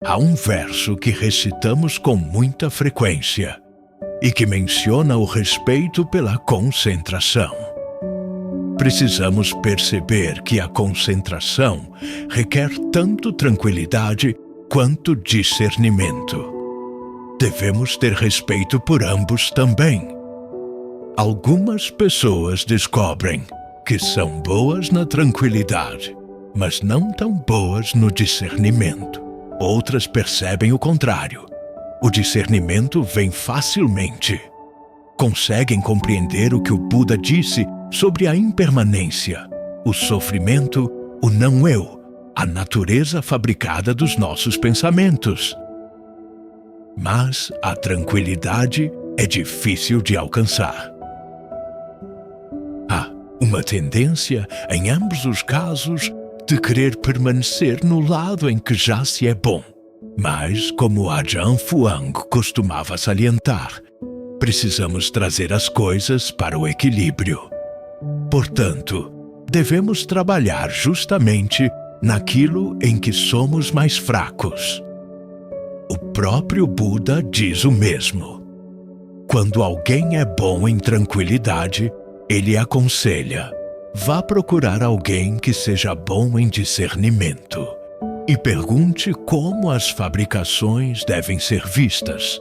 Há um verso que recitamos com muita frequência e que menciona o respeito pela concentração. Precisamos perceber que a concentração requer tanto tranquilidade quanto discernimento. Devemos ter respeito por ambos também. Algumas pessoas descobrem que são boas na tranquilidade, mas não tão boas no discernimento. Outras percebem o contrário. O discernimento vem facilmente. Conseguem compreender o que o Buda disse sobre a impermanência, o sofrimento, o não-eu, a natureza fabricada dos nossos pensamentos. Mas a tranquilidade é difícil de alcançar. Há uma tendência, em ambos os casos, de querer permanecer no lado em que já se é bom. Mas, como Ajahn Fuang costumava salientar, precisamos trazer as coisas para o equilíbrio. Portanto, devemos trabalhar justamente naquilo em que somos mais fracos. O próprio Buda diz o mesmo. Quando alguém é bom em tranquilidade, ele aconselha: vá procurar alguém que seja bom em discernimento e pergunte como as fabricações devem ser vistas,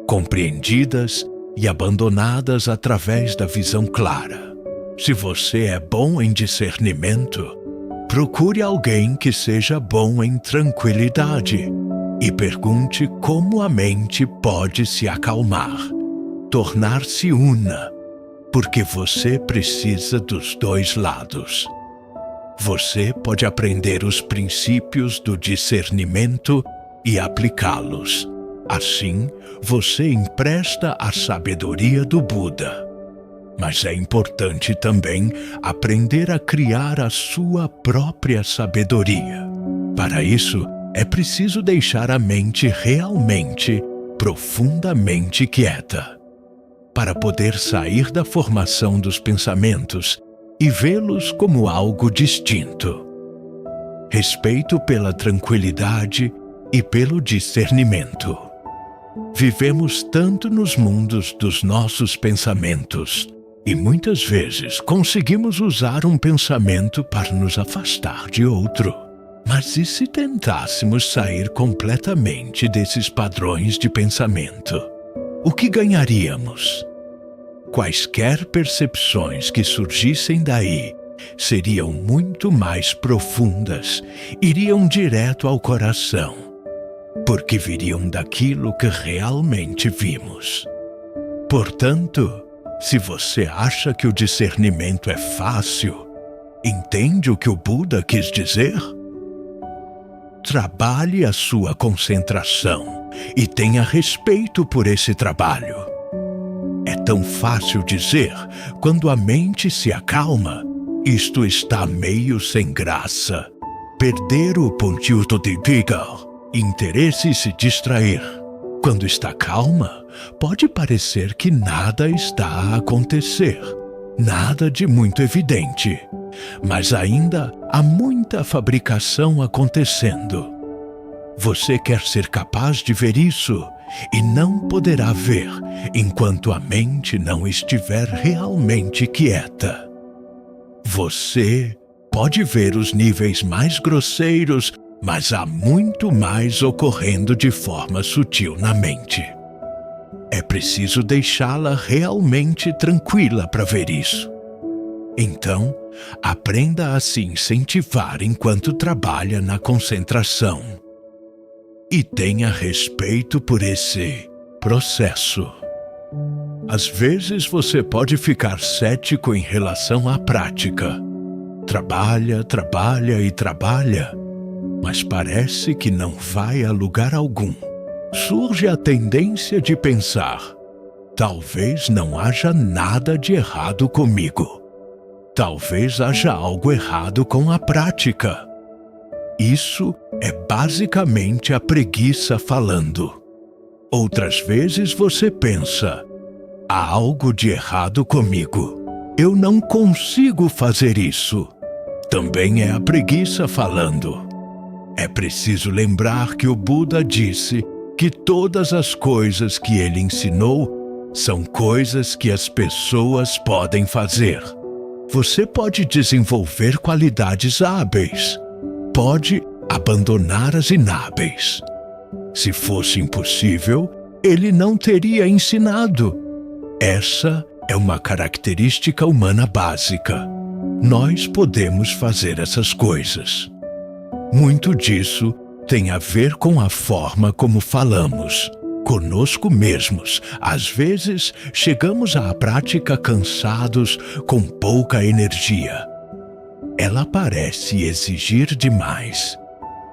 compreendidas e abandonadas através da visão clara. Se você é bom em discernimento, procure alguém que seja bom em tranquilidade e pergunte como a mente pode se acalmar, tornar-se una, porque você precisa dos dois lados. Você pode aprender os princípios do discernimento e aplicá-los. Assim, você empresta a sabedoria do Buda. Mas é importante também aprender a criar a sua própria sabedoria. Para isso, é preciso deixar a mente realmente, profundamente quieta, para poder sair da formação dos pensamentos e vê-los como algo distinto. Respeito pela tranquilidade e pelo discernimento. Vivemos tanto nos mundos dos nossos pensamentos e muitas vezes conseguimos usar um pensamento para nos afastar de outro. Mas e se tentássemos sair completamente desses padrões de pensamento? O que ganharíamos? Quaisquer percepções que surgissem daí seriam muito mais profundas, iriam direto ao coração, porque viriam daquilo que realmente vimos. Portanto, se você acha que o discernimento é fácil, entende o que o Buda quis dizer? Trabalhe a sua concentração e tenha respeito por esse trabalho. É tão fácil dizer, quando a mente se acalma, isto está meio sem graça. Perder o pontilto de vigar, interesse e se distrair. Quando está calma, pode parecer que nada está a acontecer, nada de muito evidente, mas ainda há muita fabricação acontecendo. Você quer ser capaz de ver isso e não poderá ver enquanto a mente não estiver realmente quieta. Você pode ver os níveis mais grosseiros, mas há muito mais ocorrendo de forma sutil na mente. É preciso deixá-la realmente tranquila para ver isso. Então, aprenda a se incentivar enquanto trabalha na concentração. E tenha respeito por esse processo. Às vezes você pode ficar cético em relação à prática. Trabalha, trabalha e trabalha, mas parece que não vai a lugar algum. Surge a tendência de pensar: talvez não haja nada de errado comigo. Talvez haja algo errado com a prática. Isso é basicamente a preguiça falando. Outras vezes você pensa: há algo de errado comigo. Eu não consigo fazer isso. Também é a preguiça falando. É preciso lembrar que o Buda disse que todas as coisas que ele ensinou são coisas que as pessoas podem fazer. Você pode desenvolver qualidades hábeis, pode abandonar as inábeis. Se fosse impossível, ele não teria ensinado. Essa é uma característica humana básica. Nós podemos fazer essas coisas. Muito disso tem a ver com a forma como falamos, conosco mesmos. Às vezes, chegamos à prática cansados, com pouca energia. Ela parece exigir demais,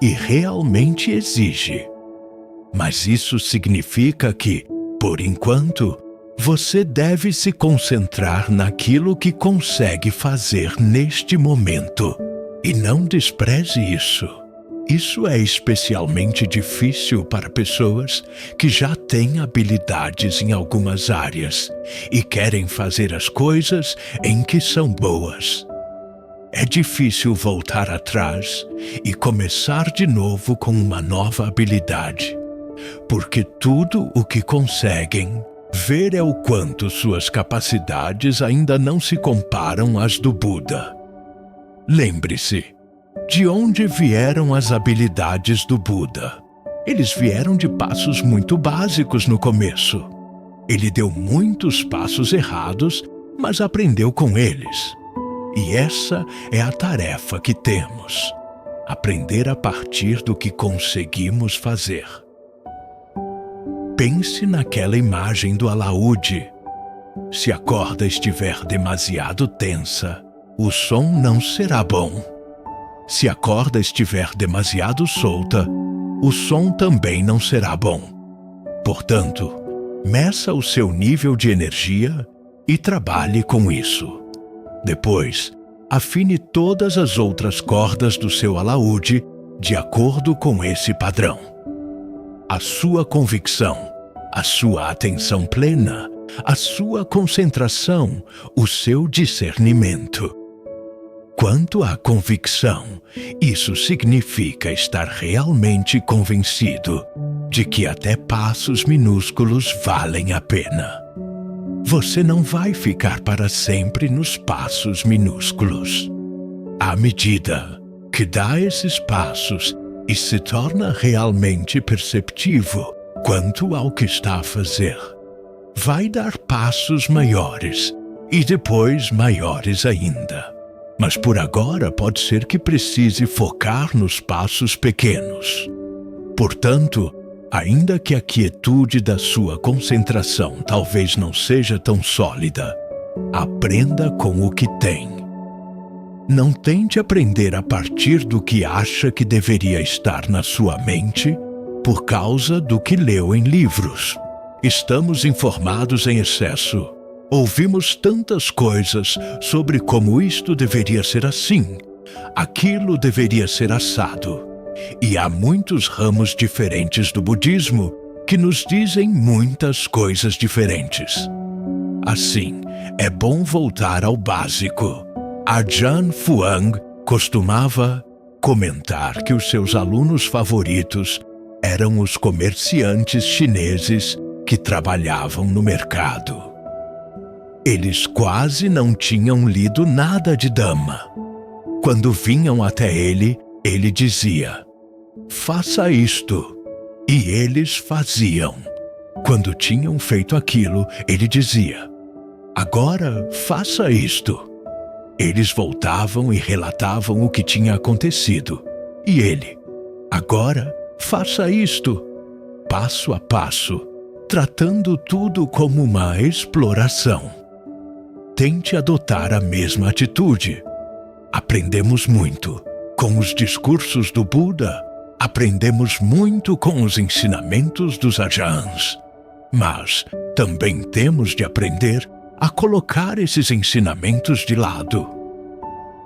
e realmente exige. Mas isso significa que, por enquanto, você deve se concentrar naquilo que consegue fazer neste momento. E não despreze isso. Isso é especialmente difícil para pessoas que já têm habilidades em algumas áreas e querem fazer as coisas em que são boas. É difícil voltar atrás e começar de novo com uma nova habilidade, porque tudo o que conseguem ver é o quanto suas capacidades ainda não se comparam às do Buda. Lembre-se, de onde vieram as habilidades do Buda? Eles vieram de passos muito básicos no começo. Ele deu muitos passos errados, mas aprendeu com eles. E essa é a tarefa que temos: aprender a partir do que conseguimos fazer. Pense naquela imagem do alaúde. Se a corda estiver demasiado tensa, o som não será bom. Se a corda estiver demasiado solta, o som também não será bom. Portanto, meça o seu nível de energia e trabalhe com isso. Depois, afine todas as outras cordas do seu alaúde de acordo com esse padrão. A sua convicção, a sua atenção plena, a sua concentração, o seu discernimento. Quanto à convicção, isso significa estar realmente convencido de que até passos minúsculos valem a pena. Você não vai ficar para sempre nos passos minúsculos. À medida que dá esses passos e se torna realmente perceptivo quanto ao que está a fazer, vai dar passos maiores e depois maiores ainda. Mas por agora pode ser que precise focar nos passos pequenos. Portanto, ainda que a quietude da sua concentração talvez não seja tão sólida, aprenda com o que tem. Não tente aprender a partir do que acha que deveria estar na sua mente por causa do que leu em livros. Estamos informados em excesso. Ouvimos tantas coisas sobre como isto deveria ser assim, aquilo deveria ser assado. E há muitos ramos diferentes do budismo que nos dizem muitas coisas diferentes. Assim, é bom voltar ao básico. Ajahn Fuang costumava comentar que os seus alunos favoritos eram os comerciantes chineses que trabalhavam no mercado. Eles quase não tinham lido nada de Dhamma. Quando vinham até ele, ele dizia: "Faça isto." E eles faziam. Quando tinham feito aquilo, ele dizia: "Agora faça isto." Eles voltavam e relatavam o que tinha acontecido. E ele: "Agora faça isto." Passo a passo, tratando tudo como uma exploração. Tente adotar a mesma atitude. Aprendemos muito com os discursos do Buda, aprendemos muito com os ensinamentos dos Ajahns, mas também temos de aprender a colocar esses ensinamentos de lado.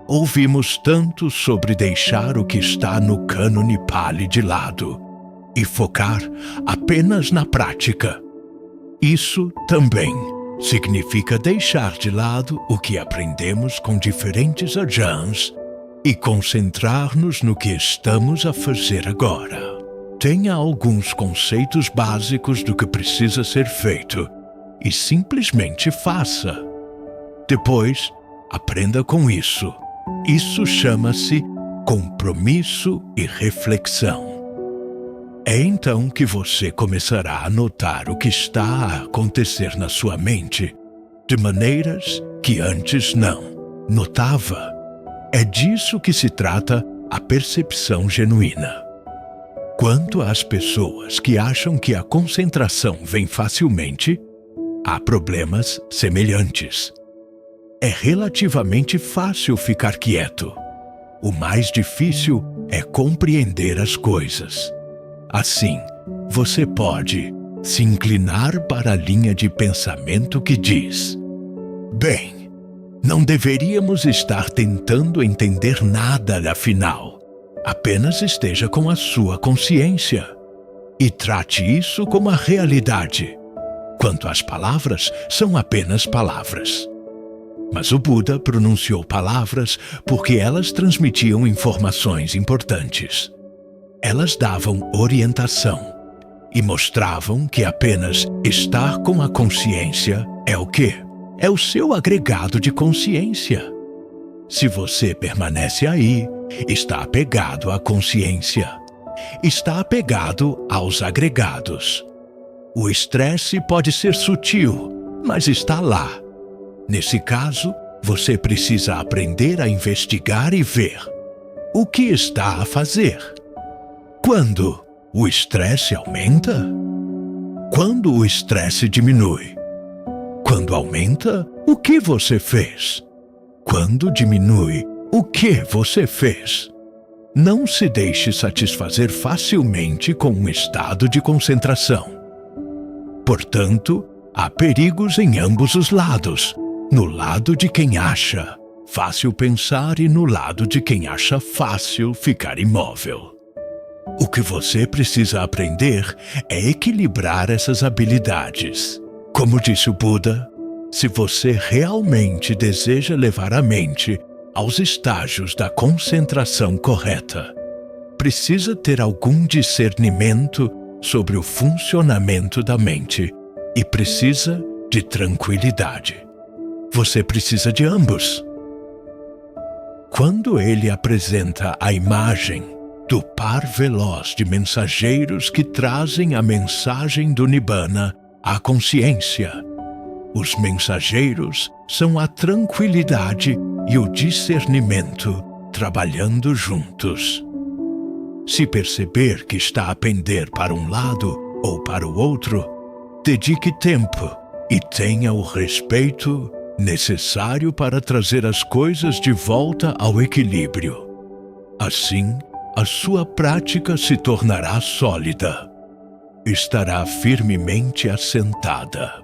Ouvimos tanto sobre deixar o que está no cânone Pali de lado e focar apenas na prática. Isso também significa deixar de lado o que aprendemos com diferentes Ajahns e concentrar-nos no que estamos a fazer agora. Tenha alguns conceitos básicos do que precisa ser feito e simplesmente faça. Depois, aprenda com isso. Isso chama-se compromisso e reflexão. É então que você começará a notar o que está a acontecer na sua mente de maneiras que antes não notava. É disso que se trata a percepção genuína. Quanto às pessoas que acham que a concentração vem facilmente, há problemas semelhantes. É relativamente fácil ficar quieto. O mais difícil é compreender as coisas. Assim, você pode se inclinar para a linha de pensamento que diz: bem, não deveríamos estar tentando entender nada, afinal. Apenas esteja com a sua consciência e trate isso como a realidade. Quanto às palavras, são apenas palavras. Mas o Buda pronunciou palavras porque elas transmitiam informações importantes. Elas davam orientação e mostravam que apenas estar com a consciência é o quê? É o seu agregado de consciência. Se você permanece aí, está apegado à consciência. Está apegado aos agregados. O estresse pode ser sutil, mas está lá. Nesse caso, você precisa aprender a investigar e ver o que está a fazer. Quando o estresse aumenta? Quando o estresse diminui? Quando aumenta, o que você fez? Quando diminui, o que você fez? Não se deixe satisfazer facilmente com um estado de concentração. Portanto, há perigos em ambos os lados. No lado de quem acha fácil pensar e no lado de quem acha fácil ficar imóvel. O que você precisa aprender é equilibrar essas habilidades. Como disse o Buda, se você realmente deseja levar a mente aos estágios da concentração correta, precisa ter algum discernimento sobre o funcionamento da mente e precisa de tranquilidade. Você precisa de ambos. Quando ele apresenta a imagem do par veloz de mensageiros que trazem a mensagem do Nibbana à consciência, os mensageiros são a tranquilidade e o discernimento trabalhando juntos. Se perceber que está a pender para um lado ou para o outro, dedique tempo e tenha o respeito necessário para trazer as coisas de volta ao equilíbrio. Assim, a sua prática se tornará sólida. Estará firmemente assentada.